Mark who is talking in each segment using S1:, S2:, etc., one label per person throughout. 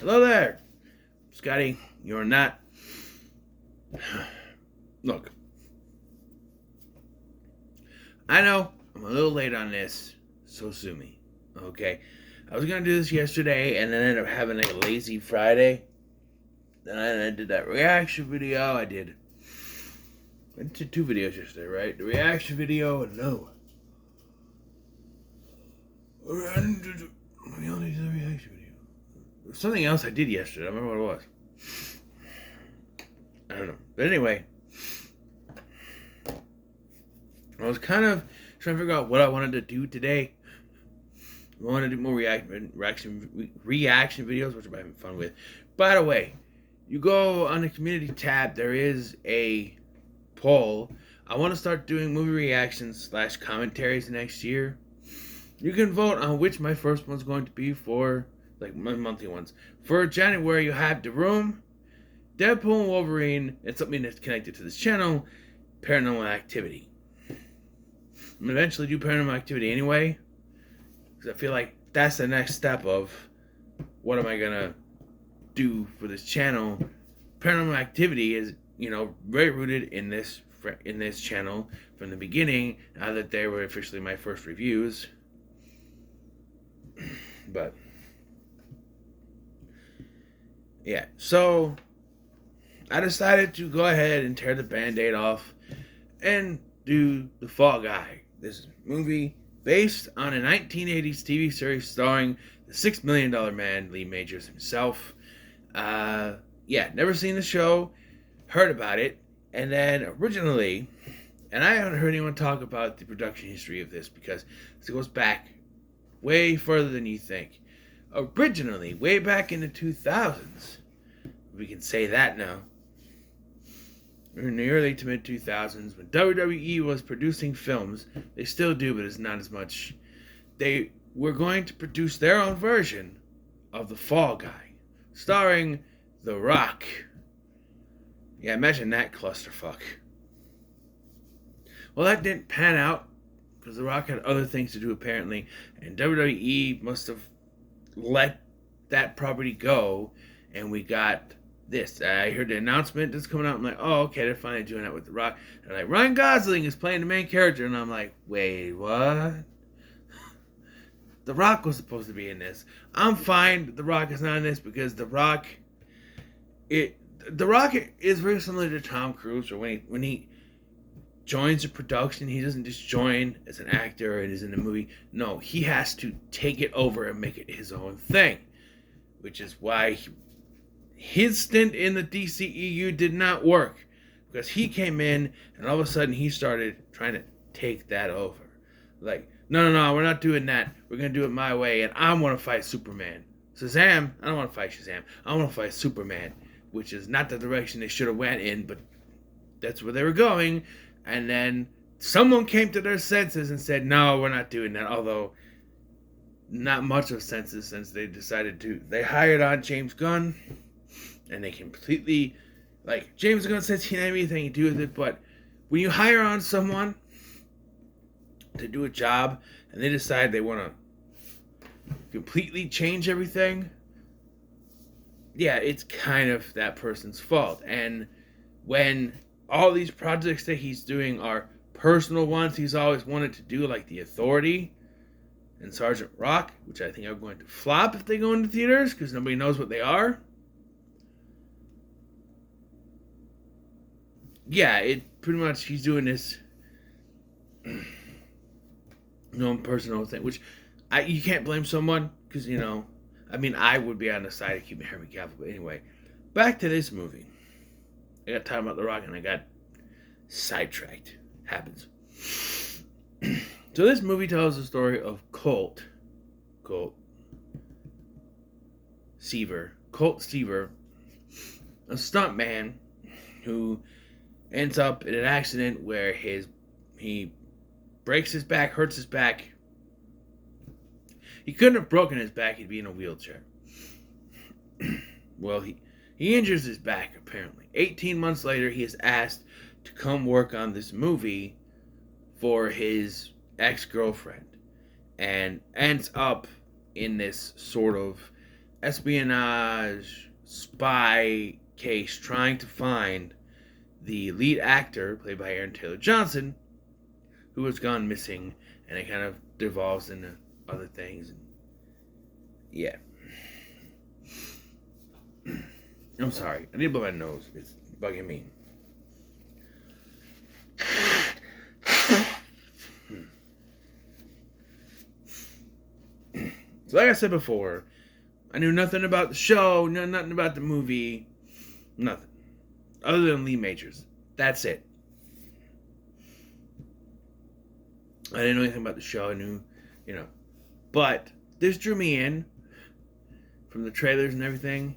S1: Hello there, Scotty. You're not. Look, I know I'm a little late on this, so sue me. Okay, I was gonna do this yesterday, and then ended up having a lazy Friday. Then I did that reaction video. I did two videos yesterday, right? The reaction video and no. We only did the reaction video. There was something else I did yesterday. I don't remember what it was. I don't know. But anyway, I was kind of trying to figure out what I wanted to do today. I wanted to do more reaction videos, which I'm having fun with. By the way, you go on the community tab, there is a poll. I want to start doing movie reactions / commentaries next year. You can vote on which my first one's going to be for, like, my monthly ones. For January, you have The Room, Deadpool and Wolverine, and something that's connected to this channel, Paranormal Activity. I'm gonna eventually do Paranormal Activity anyway, because I feel like that's the next step of what am I gonna do for this channel. Paranormal Activity is, very rooted in this channel from the beginning. Now that they were officially my first reviews, but yeah, so I decided to go ahead and tear the band-aid off and do The Fall Guy. This movie based on a 1980s TV series starring the $6 Million Man, Lee Majors himself. Never seen the show, heard about it, and then originally, and I haven't heard anyone talk about the production history of this because it goes back way further than you think. Originally, way back in the 2000s, we can say that now, in the early to mid 2000s, when WWE was producing films, they still do, but it's not as much. They were going to produce their own version of The Fall Guy, starring The Rock. Yeah, imagine that clusterfuck. Well, that didn't pan out because The Rock had other things to do apparently, and WWE must have let that property go, and we got this. I heard the announcement that's coming out. I'm like, oh, okay, they're finally doing that with The Rock. They're like, Ryan Gosling is playing the main character, and I'm like, wait, what? The Rock was supposed to be in this. I'm fine that The Rock is not in this because The Rock is very similar to Tom Cruise, or when he joins a production, he doesn't just join as an actor and is in the movie. No, he has to take it over and make it his own thing, which is why his stint in the DCEU did not work, because he came in and all of a sudden he started trying to take that over. Like, no, we're not doing that. We're going to do it my way, and I want to fight Superman. Shazam, I don't want to fight Shazam. I want to fight Superman, which is not the direction they should have went in, but that's where they were going. And then someone came to their senses and said, no, we're not doing that. Although, not much of senses, since they decided to. They hired on James Gunn, and they completely, James Gunn says he didn't have anything to do with it, but when you hire on someone to do a job, and they decide they want to completely change everything, yeah, it's kind of that person's fault. And when all these projects that he's doing are personal ones he's always wanted to do, like The Authority and Sergeant Rock, which I think are going to flop if they go into theaters because nobody knows what they are. Yeah, it pretty much, he's doing this personal thing, which you can't blame someone because, I would be on the side of keeping Henry Cavill. But anyway, back to this movie. I got talking about The Rock and I got sidetracked. Happens. So this movie tells the story of Colt Seaver, a stuntman who ends up in an accident where he breaks his back, hurts his back. He couldn't have broken his back, he'd be in a wheelchair. Well, he injures his back, apparently. 18 months later, he is asked to come work on this movie for his ex-girlfriend, and ends up in this sort of espionage spy case trying to find the lead actor, played by Aaron Taylor Johnson, who has gone missing, and it kind of devolves into other things. Yeah. I'm sorry. I need to blow my nose. It's bugging me. So like I said before, I knew nothing about the show, knew nothing about the movie, nothing. Other than Lee Majors. That's it. I didn't know anything about the show. I knew, But this drew me in from the trailers and everything.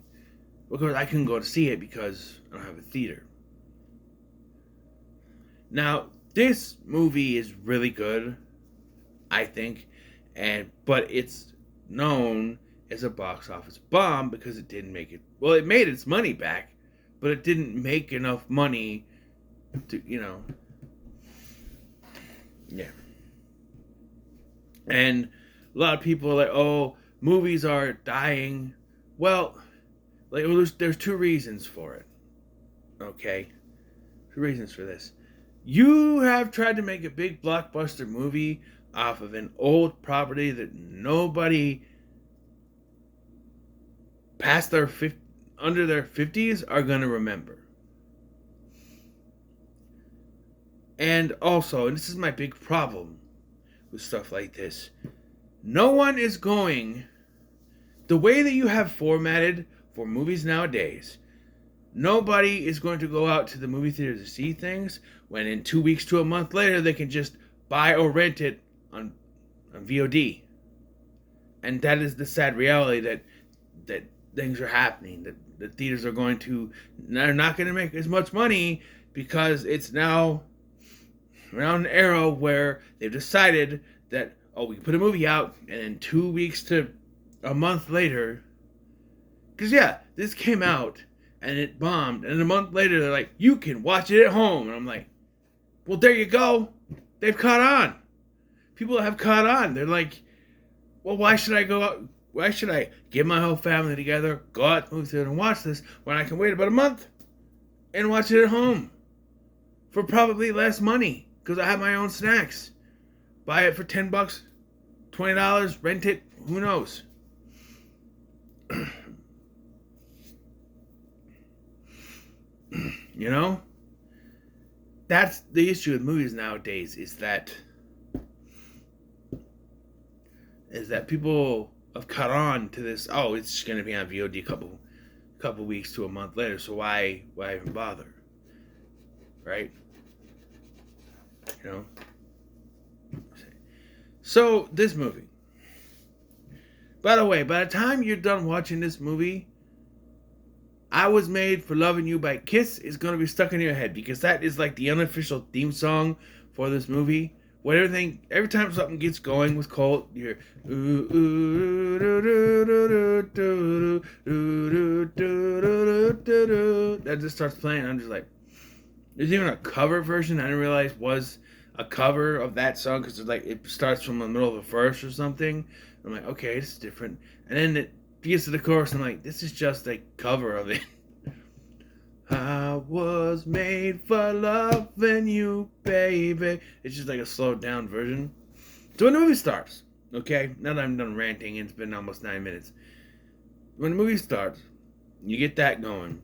S1: Of course, I couldn't go to see it because I don't have a theater. Now, this movie is really good, I think, but it's known as a box office bomb because it didn't make it. Well, it made its money back, but it didn't make enough money to, yeah. And a lot of people are like, oh, movies are dying. Well, there's two reasons for it. Okay? Two reasons for this. You have tried to make a big blockbuster movie off of an old property that nobody past under their 50s are going to remember. And also, and this is my big problem with stuff like this, no one is going, the way that you have formatted for movies nowadays, nobody is going to go out to the movie theater to see things when in 2 weeks to a month later they can just buy or rent it on VOD. And that is the sad reality that things are happening, that the theaters are not going to make as much money because it's now around an era where they've decided that, we can put a movie out and in 2 weeks to a month later, because this came out and it bombed, and a month later they're like, you can watch it at home. And I'm like, well, there you go. They've caught on. People have caught on. They're like, well, why should I go out? Why should I get my whole family together, go out to the movie theater and watch this when I can wait about a month and watch it at home for probably less money because I have my own snacks. Buy it for $10, $20, rent it, who knows? That's the issue with movies nowadays, is that people have caught on to this, it's just going to be on VOD a couple weeks to a month later, so why even bother? Right? So, this movie. By the way, by the time you're done watching this movie, I Was Made for Loving You by Kiss is going to be stuck in your head, because that is like the unofficial theme song for this movie. Every time something gets going with Colt, you hear that just starts playing. I'm just like, there's even a cover version I didn't realize was a cover of that song, because it starts from the middle of the verse or something. I'm like, okay, this is different. And then it gets to the chorus, and I'm like, this is just a cover of it. I was made for loving you, baby. It's just like a slowed down version. So when the movie starts, okay, now that I'm done ranting, it's been almost 9 minutes. When the movie starts, you get that going,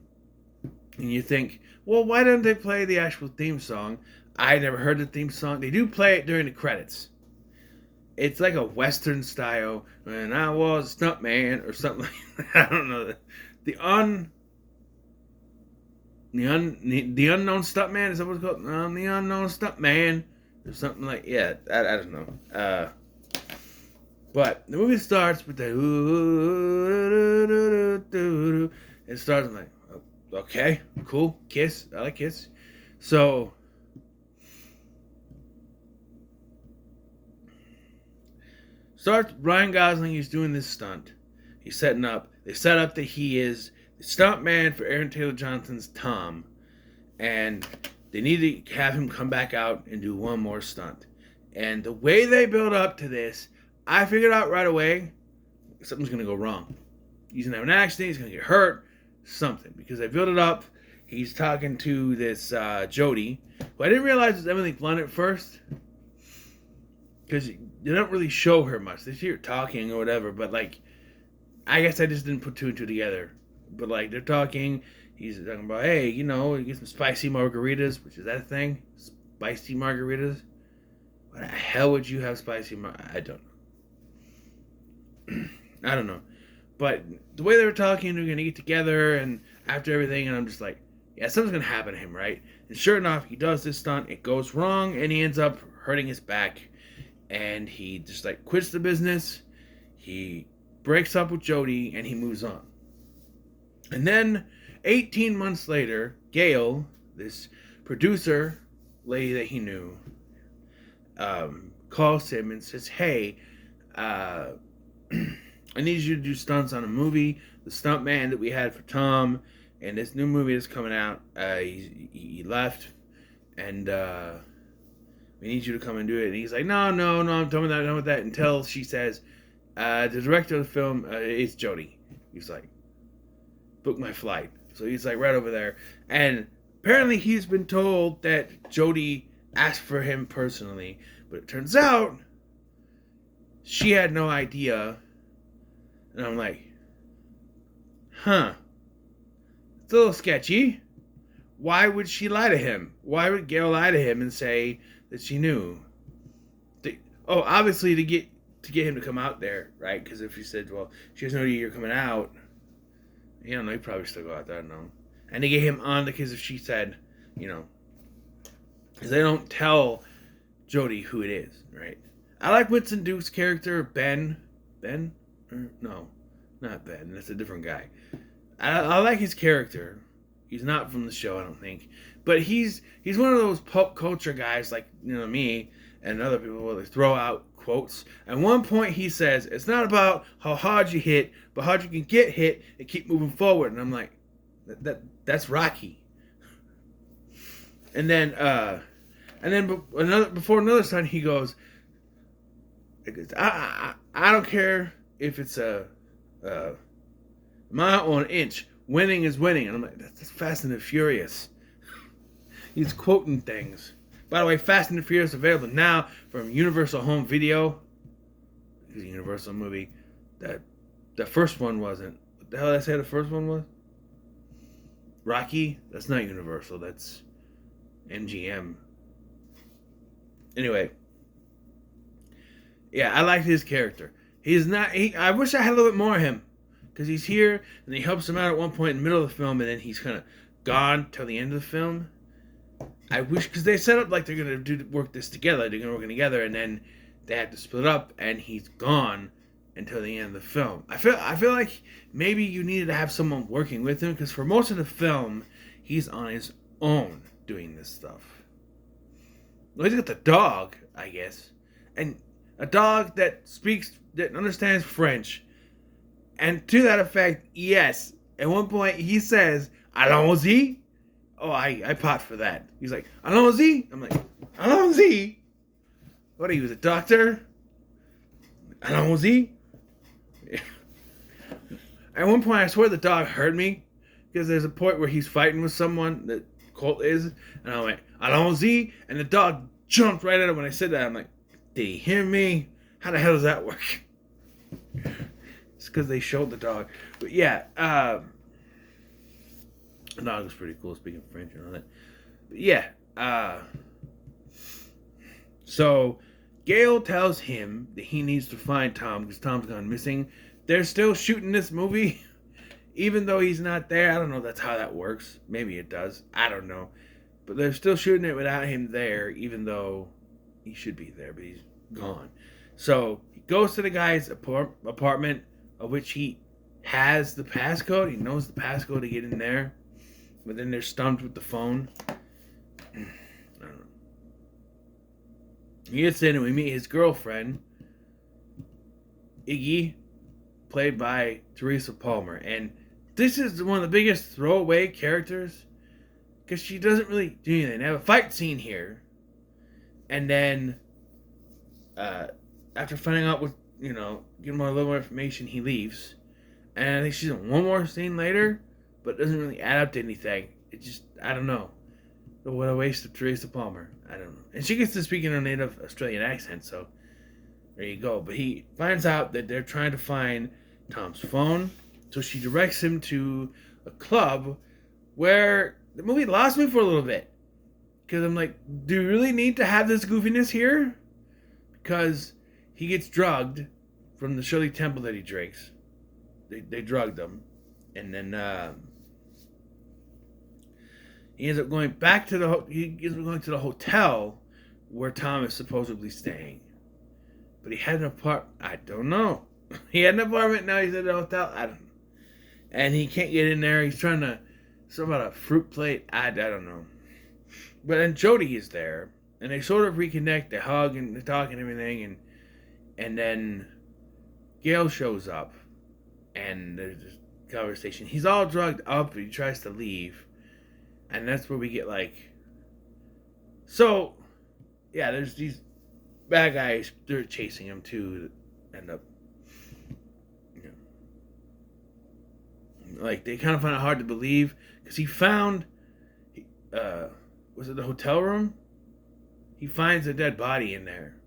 S1: and you think, well, why don't they play the actual theme song? I never heard the theme song. They do play it during the credits. It's like a Western style. When I was a stuntman or something like that. I don't know. The unknown stuntman, is that what it's called? I'm the unknown stuntman. Or something like, I don't know. But the movie starts with the it starts like, okay, cool, Kiss. I like Kiss. So starts Ryan Gosling, he's doing this stunt. He's setting up. They set up that he is the stuntman for Aaron Taylor Johnson's Tom. And they need to have him come back out and do one more stunt. And the way they build up to this, I figured out right away something's going to go wrong. he's gonna have an accident, he's gonna get hurt, something. Because they build it up. He's talking to this Jody, who I didn't realize was Emily Blunt at first. Because they don't really show her much. They see her talking or whatever, but like, I guess I just didn't put two and two together. But like, they're talking, he's talking about, hey, you know, you get some spicy margaritas, which is that a thing? Spicy margaritas? Why the hell would you have spicy I don't know. I don't know. But the way they were talking, they're going to get together, and after everything, and I'm just like, yeah, something's going to happen to him, right? And sure enough, he does this stunt, it goes wrong, and he ends up hurting his back, and he just like quits the business, he breaks up with Jody, and he moves on. And then, 18 months later, Gail, this producer lady that he knew, calls him and says, hey, I need you to do stunts on a movie. The stunt man that we had for Tom, and this new movie that's coming out, he left, and we need you to come and do it. And he's like, no, I'm done with that, until she says, the director of the film is Jody. He's like, book my flight. So he's like right over there, and apparently he's been told that Jody asked for him personally, but it turns out she had no idea. And I'm like, huh, it's a little sketchy. Why would she lie to him? Why would Gail lie to him and say that she knew? Obviously to get him to come out there, right? Because if he said, well, she has no idea you're coming out, you don't know, he'd probably still go out there, I don't know. And they get him on because if she said, you know, because they don't tell Jody who it is, right? I like Winston Duke's character, Ben? No, not Ben. That's a different guy. I like his character. He's not from the show, I don't think. But he's one of those pop culture guys like, you know, me and other people where they throw out quotes. At one point he says, it's not about how hard you hit, but how you can get hit and keep moving forward. And I'm like, that's Rocky. And then before another stunt, he goes, I don't care if it's a mile or an inch. Winning is winning. And I'm like, that's Fast and the Furious. He's quoting things. By the way, Fast and the Furious available now from Universal Home Video. It's a Universal movie. The first one wasn't. What the hell did I say the first one was? Rocky? That's not Universal. That's MGM. Anyway. Yeah, I like his character. He's not. I wish I had a little bit more of him. Because he's here, and he helps him out at one point in the middle of the film, and then he's kind of gone till the end of the film. I wish, because they set up like they're going to work this together. They're going to work together, and then they have to split up, and he's gone until the end of the film. I feel like maybe you needed to have someone working with him, because for most of the film, he's on his own doing this stuff. Well, he's got the dog, I guess. And a dog that understands French. And to that effect, yes. At one point, he says, allons-y. Oh, I pot for that. He's like, allons-y. I'm like, allons-y? What, he was a doctor? Allons-y? At one point, I swear the dog heard me. Because there's a point where he's fighting with someone, that Colt is. And I went, allons-y. And the dog jumped right at him when I said that. I'm like, did he hear me? How the hell does that work? It's because they showed the dog. But yeah, the dog was pretty cool, speaking French and all that. But yeah, so Gail tells him that he needs to find Tom because Tom's gone missing. They're still shooting this movie, even though he's not there. I don't know if that's how that works. Maybe it does. I don't know. But they're still shooting it without him there, even though he should be there, but he's gone. So he goes to the guy's apartment, of which he has the passcode. He knows the passcode to get in there. But then they're stumped with the phone. I don't know. He gets in and we meet his girlfriend, Iggy, played by Teresa Palmer. And this is one of the biggest throwaway characters. Because she doesn't really do anything. They have a fight scene here. And then, after finding out what, getting a little more information, he leaves. And I think she's in one more scene later, but it doesn't really add up to anything. It just, I don't know. What a waste of Teresa Palmer. I don't know. And she gets to speak in her native Australian accent, so there you go. But he finds out that they're trying to find Tom's phone, so she directs him to a club where the movie lost me for a little bit. Because I'm like, do you really need to have this goofiness here? Because he gets drugged from the Shirley Temple that he drinks. They drugged him. And then he ends up going back to the hotel where Tom is supposedly staying. But he had an apartment. I don't know. He had an apartment. Now he's at a hotel. I don't know. And he can't get in there. He's trying to something about a fruit plate. I don't know. But then Jody is there, and they sort of reconnect. They hug and they talk and everything, and then Gale shows up, and there's this conversation. He's all drugged up. He tries to leave, and that's where we get like. So, yeah, there's these bad guys. They're chasing him too. That end up, like they kind of find it hard to believe because he found. Was it the hotel room? He finds a dead body in there.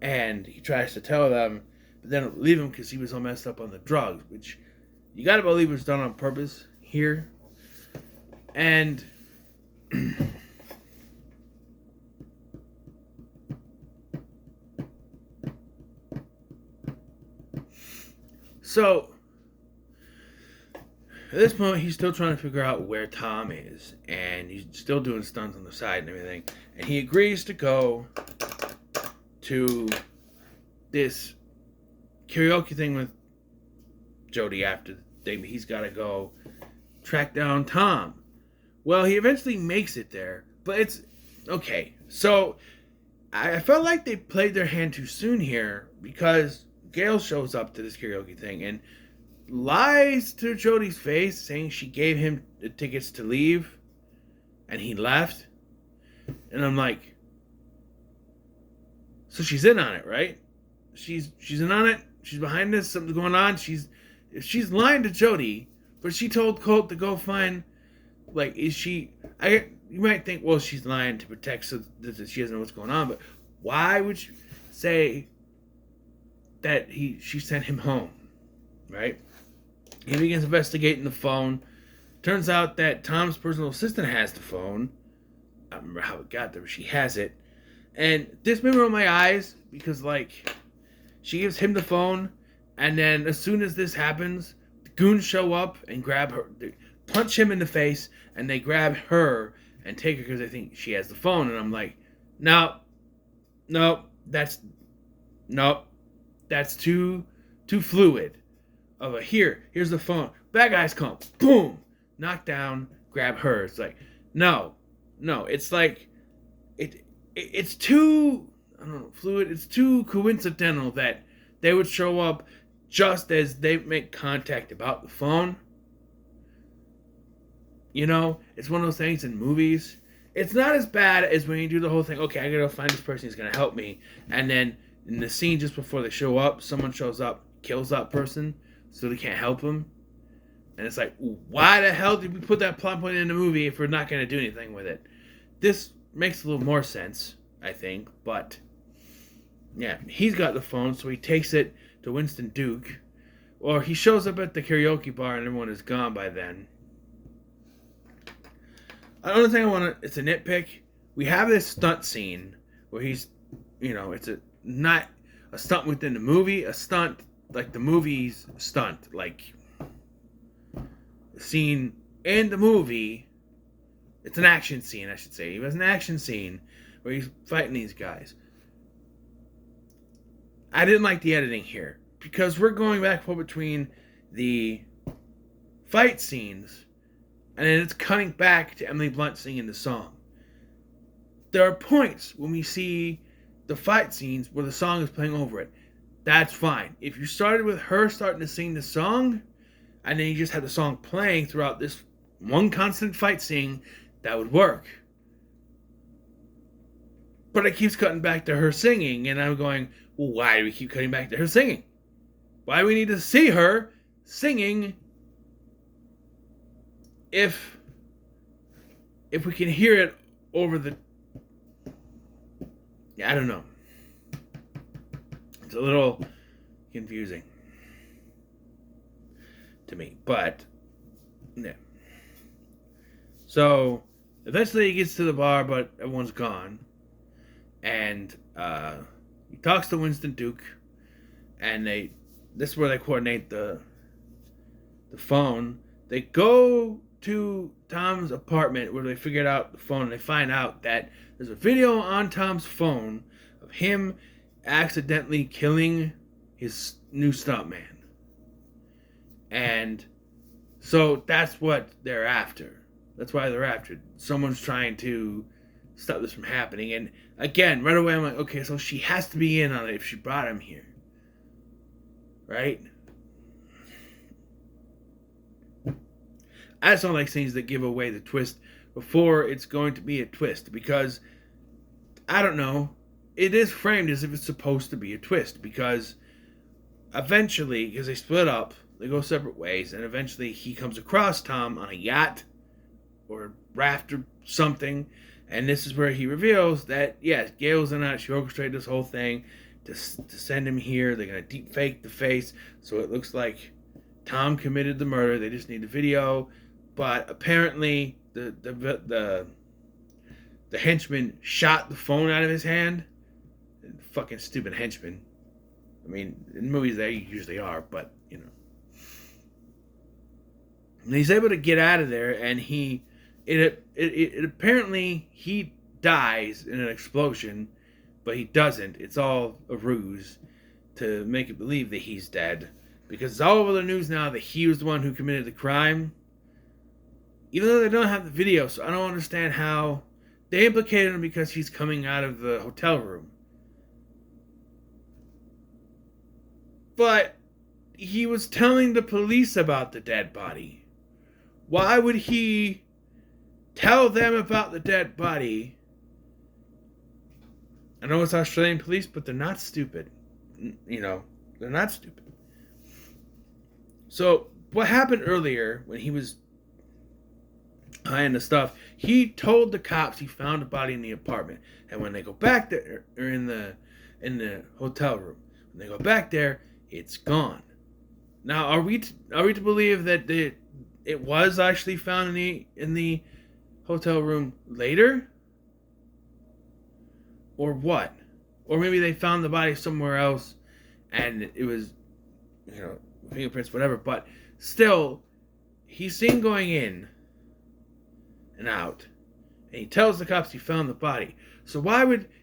S1: And he tries to tell them, but they don't leave him because he was all messed up on the drugs, which you gotta believe was done on purpose here. And so at this point, he's still trying to figure out where Tom is, and he's still doing stunts on the side and everything. And he agrees to go to this karaoke thing with Jody after he's got to go track down Tom. Well, he eventually makes it there, but it's okay. So I felt like they played their hand too soon here because Gale shows up to this karaoke thing and lies to Jody's face, saying she gave him the tickets to leave, and he left. And I'm like, so she's in on it, right? She's in on it. She's behind this. Something's going on. She's lying to Jody, but she told Colt to go find. Like, is she? You might think, well, she's lying to protect so that she doesn't know what's going on. But why would she say that she sent him home, right? He begins investigating the phone. Turns out that Tom's personal assistant has the phone. I don't remember how it got there, but she has it. And this made me roll my eyes because, like, she gives him the phone, and then as soon as this happens, the goons show up and grab her, they punch him in the face, and they grab her and take her because they think she has the phone. And I'm like, no, that's too fluid. Here's the phone. Bad guys come, boom, knock down, grab her. It's like, no, it's like, it's too, I don't know, fluid. It's too coincidental that they would show up just as they make contact about the phone. You know, it's one of those things in movies. It's not as bad as when you do the whole thing, okay, I gotta go find this person who's gonna help me. And then in the scene just before they show up, someone shows up, kills that person, so they can't help him. And it's like, why the hell did we put that plot point in the movie if we're not going to do anything with it? This makes a little more sense, I think. But, yeah, he's got the phone, so he takes it to Winston Duke. Or he shows up at the karaoke bar and everyone is gone by then. Another thing it's a nitpick. We have this stunt scene where he's, it's not a stunt within the movie, a stunt like the movie's stunt, like the scene in the movie. It's an action scene, I should say. It was an action scene where he's fighting these guys. I didn't like the editing here because we're going back and forth between the fight scenes and then it's cutting back to Emily Blunt singing the song. There are points when we see the fight scenes where the song is playing over it. That's fine. If you started with her starting to sing the song, and then you just had the song playing throughout this one constant fight scene, that would work. But it keeps cutting back to her singing, and I'm going, well, why do we keep cutting back to her singing? Why do we need to see her singing if we can hear it over the... I don't know. It's a little confusing to me, but yeah. So eventually he gets to the bar, but everyone's gone, and he talks to Winston Duke, and this is where they coordinate the phone. They go to Tom's apartment where they figured out the phone, and they find out that there's a video on Tom's phone of him accidentally killing his new stuntman. And so that's what they're after. That's why they're after. Someone's trying to stop this from happening. And again, right away I'm like, okay, so she has to be in on it if she brought him here. Right? I just don't like things that give away the twist before it's going to be a twist, because I don't know, it is framed as if it's supposed to be a twist, because eventually, because they split up, they go separate ways, and eventually he comes across Tom on a yacht or raft or something, and this is where he reveals that yes, Gail's in it. She orchestrated this whole thing to send him here. They're gonna deep fake the face so it looks like Tom committed the murder. They just need the video. But apparently, the henchman shot the phone out of his hand. Fucking stupid henchman. I mean, in movies they usually are, but you know. And he's able to get out of there, and it apparently he dies in an explosion, but he doesn't. It's all a ruse to make it believe that he's dead, because it's all over the news now that he was the one who committed the crime. Even though they don't have the video, so I don't understand how they implicated him because he's coming out of the hotel room. But he was telling the police about the dead body. Why would he tell them about the dead body? I know it's Australian police, but they're not stupid. You know, they're not stupid. So, what happened earlier when he was high in the stuff, he told the cops he found a body in the apartment. And when they go back there, or in the hotel room, when they go back there, it's gone. Now, are we to believe that it was actually found in the hotel room later? Or what? Or maybe they found the body somewhere else and it was, you know, fingerprints, whatever. But still, he's seen going in and out, and he tells the cops he found the body. So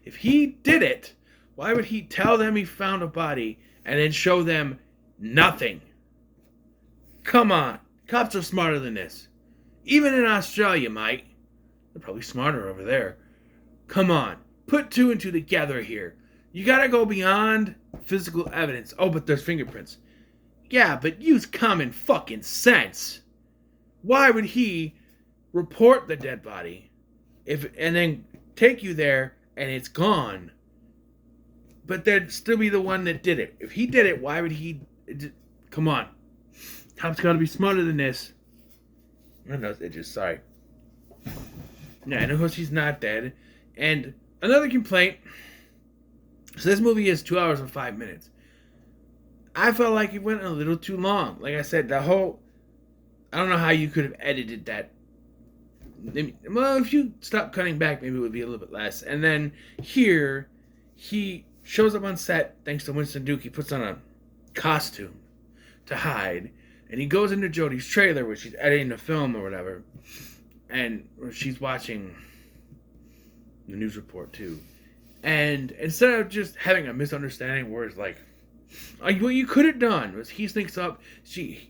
S1: if he did it, why would he tell them he found a body and then show them nothing? Come on. Cops are smarter than this. Even in Australia, Mike. They're probably smarter over there. Come on. Put two and two together here. You gotta go beyond physical evidence. Oh, but there's fingerprints. Yeah, but use common fucking sense. Why would he report the dead body and then take you there and it's gone, but there'd still be the one that did it? If he did it, why would he? Come on, cops gotta be smarter than this. I know, it's just sorry. Yeah, and of course he's not dead. And another complaint. So this movie is 2 hours and 5 minutes. I felt like it went a little too long. Like I said, I don't know how you could have edited that. Well, if you stop cutting back, maybe it would be a little bit less. And then here, he shows up on set thanks to Winston Duke. He puts on a costume to hide, and he goes into Jodie's trailer where she's editing the film or whatever, and she's watching the news report too. And instead of just having a misunderstanding where it's like what you could have done was he sneaks up, she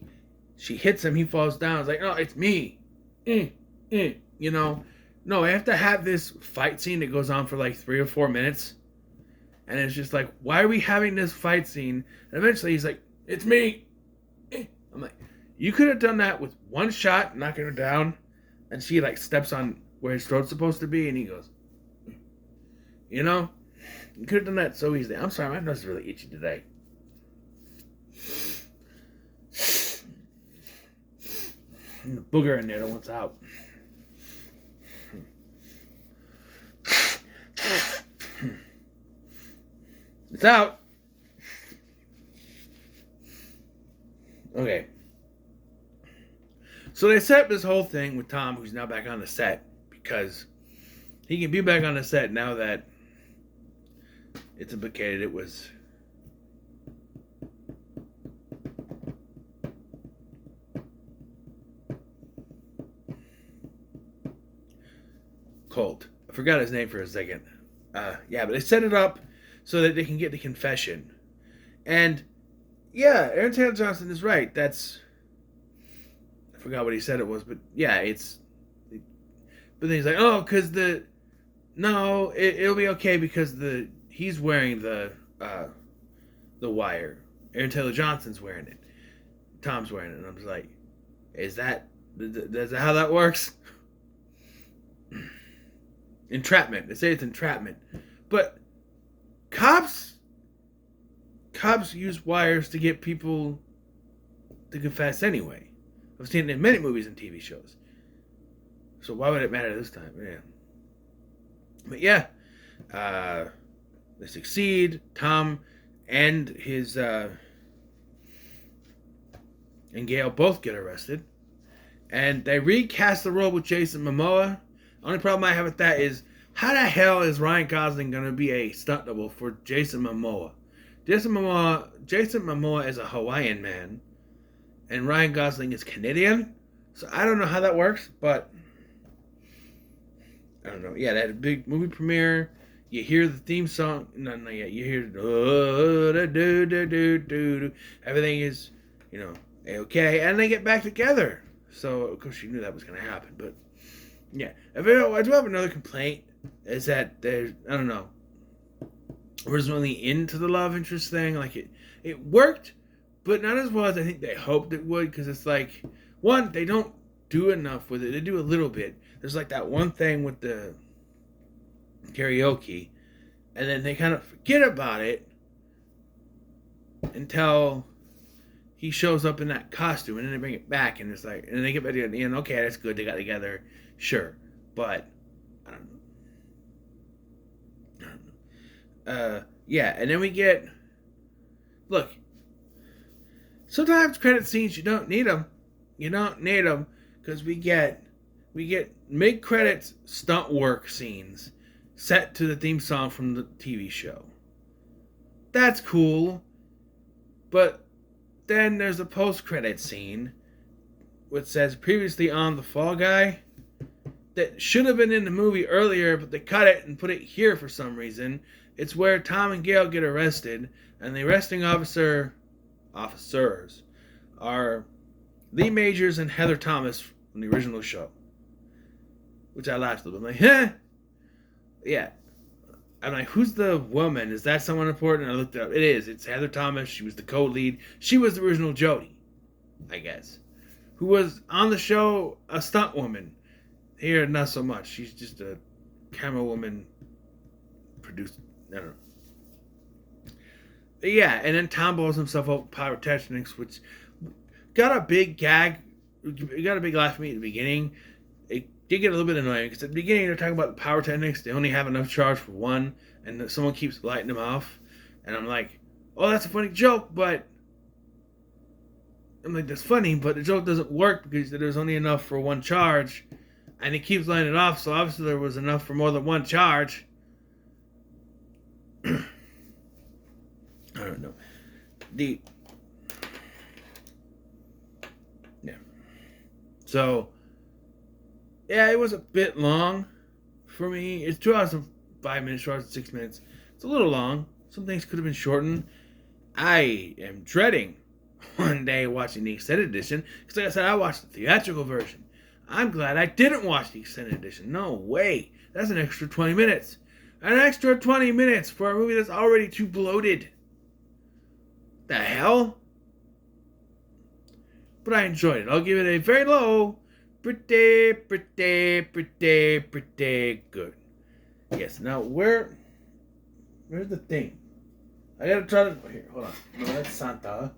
S1: hits him, he falls down. It's like, no, it's me. You know, no, I have to have this fight scene that goes on for like 3 or 4 minutes, and it's just like, why are we having this fight scene? And eventually he's like, it's me. I'm like, you could have done that with one shot, knocking her down, and she like steps on where his throat's supposed to be, and he goes, you know, you could have done that so easily. I'm sorry, my nose is really itchy today. And the booger in there that wants out. It's out. Okay. So they set up this whole thing with Tom, who's now back on the set, because he can be back on the set now that it's implicated it was Colt. I forgot his name for a second. Yeah, but they set it up so that they can get the confession. And yeah, Aaron Taylor Johnson is right. I forgot what he said it was, but yeah, but then he's like, oh, because it'll be okay because he's wearing the wire. Aaron Taylor Johnson's wearing it. Tom's wearing it. And I'm just like, is that how that works? Entrapment. They say it's entrapment. But cops use wires to get people to confess anyway. I've seen it in many movies and TV shows. So why would it matter this time? Yeah. But yeah, they succeed. Tom and his and Gail both get arrested, and they recast the role with Jason Momoa. Only problem I have with that is, how the hell is Ryan Gosling going to be a stunt double for Jason Momoa? Jason Momoa is a Hawaiian man, and Ryan Gosling is Canadian. So I don't know how that works, but I don't know. Yeah, they had a big movie premiere. You hear the theme song. No, not yet. You hear everything is, okay, and they get back together. So of course you knew that was going to happen, but yeah. I do have another complaint. Is that I don't know. I wasn't really into the love interest thing. Like it worked, but not as well as I think they hoped it would. Because it's like, one, they don't do enough with it. They do a little bit. There's like that one thing with the karaoke, and then they kind of forget about it until he shows up in that costume, and then they bring it back, and it's like, and then they get back together at the end. Okay, that's good. They got together, sure, but I don't know. Yeah, and then we get, look, sometimes credit scenes, you don't need them. You don't need them, because we get mid-credits stunt work scenes set to the theme song from the TV show. That's cool, but then there's a post-credit scene which says previously on The Fall Guy that should have been in the movie earlier, but they cut it and put it here for some reason. It's where Tom and Gail get arrested, and the arresting officers are Lee Majors and Heather Thomas from the original show. Which I laughed a little bit. I'm like, huh? Yeah. I'm like, who's the woman? Is that someone important? And I looked it up. It is. It's Heather Thomas. She was the co-lead. She was the original Jodie, I guess. Who was on the show a stunt woman. Here, not so much. She's just a camera woman produced. I don't know. But yeah, and then Tom blows himself up with pyrotechnics, which got a big gag. It got a big laugh at me at the beginning. It did get a little bit annoying because at the beginning they're talking about the pyrotechnics. They only have enough charge for one, and someone keeps lighting them off. And I'm like, oh, that's a funny joke, but I'm like, that's funny, but the joke doesn't work because there's only enough for one charge, and he keeps lighting it off. So obviously there was enough for more than one charge. I don't know. Yeah. So, yeah, it was a bit long for me. It's 2 hours and 5 minutes, 2 hours and 6 minutes. It's a little long. Some things could have been shortened. I am dreading one day watching the extended edition, because like I said, I watched the theatrical version. I'm glad I didn't watch the extended edition. No way. That's an extra 20 minutes. An extra 20 minutes for a movie that's already too bloated. The hell? But I enjoyed it. I'll give it a very low, pretty good. Yes, now where's the thing? I gotta try to, here, hold on. No, that's Santa.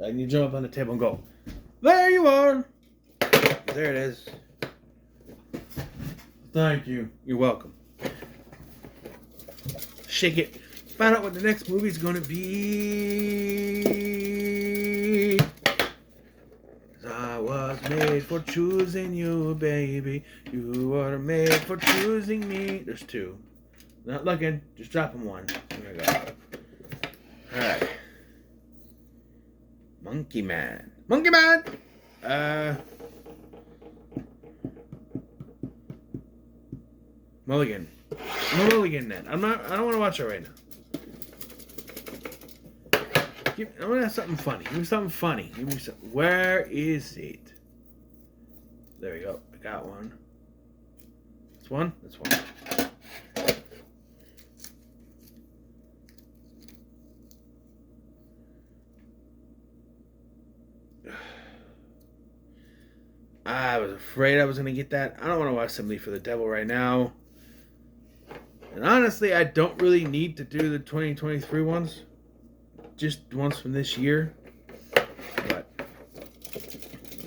S1: And you jump up on the table and go, there you are. There it is. Thank you. You're welcome. Shake it. Find out what the next movie is going to be. 'Cause I was made for choosing you, baby. You were made for choosing me. There's two. Not looking. Just dropping one. There we go. Alright. Monkey Man. Monkey Man! Mulligan. Mulligan then. I don't want to watch it right now. I want to have something funny. Give me something funny. Give me some. Where is it? There we go. I got one. This one? This one. I was afraid I was going to get that. I don't want to watch Sympathy for the Devil right now. And honestly, I don't really need to do the 2023 ones. Just ones from this year. But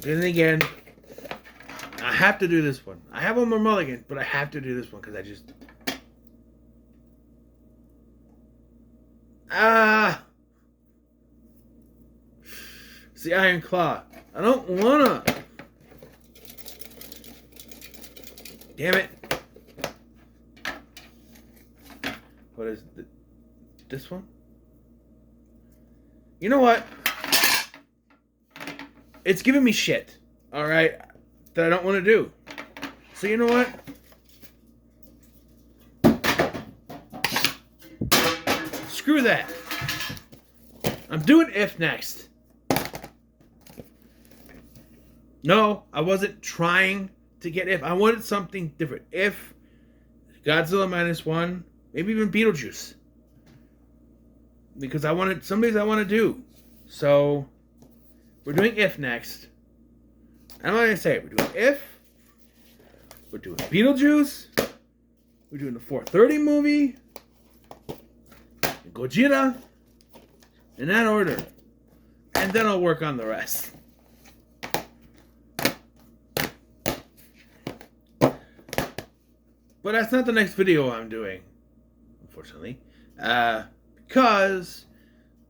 S1: then again, I have to do this one. I have one more mulligan, but I have to do this one because I just... It's the Iron Claw. I don't wanna. Damn it. What is this one? You know what? It's giving me shit. Alright? That I don't want to do. So you know what? Screw that. I'm doing If next. No, I wasn't trying to get If. I wanted something different. If, Godzilla -1, maybe even Beetlejuice. Because I wanted some days I want to do. So we're doing If next. I'm not gonna say it. We're doing If. We're doing Beetlejuice. We're doing the 4:30 movie. Gojira. In that order. And then I'll work on the rest. But that's not the next video I'm doing, unfortunately. Because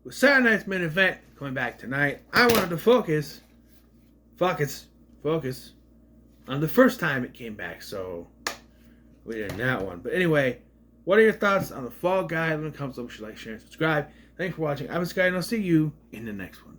S1: with Saturday night's main event coming back tonight, I wanted to focus on the first time it came back. So we did that one. But anyway, what are your thoughts on the Fall Guy? Leave in the comments below. Like, share, and subscribe. Thanks for watching. I'm Sky, and I'll see you in the next one.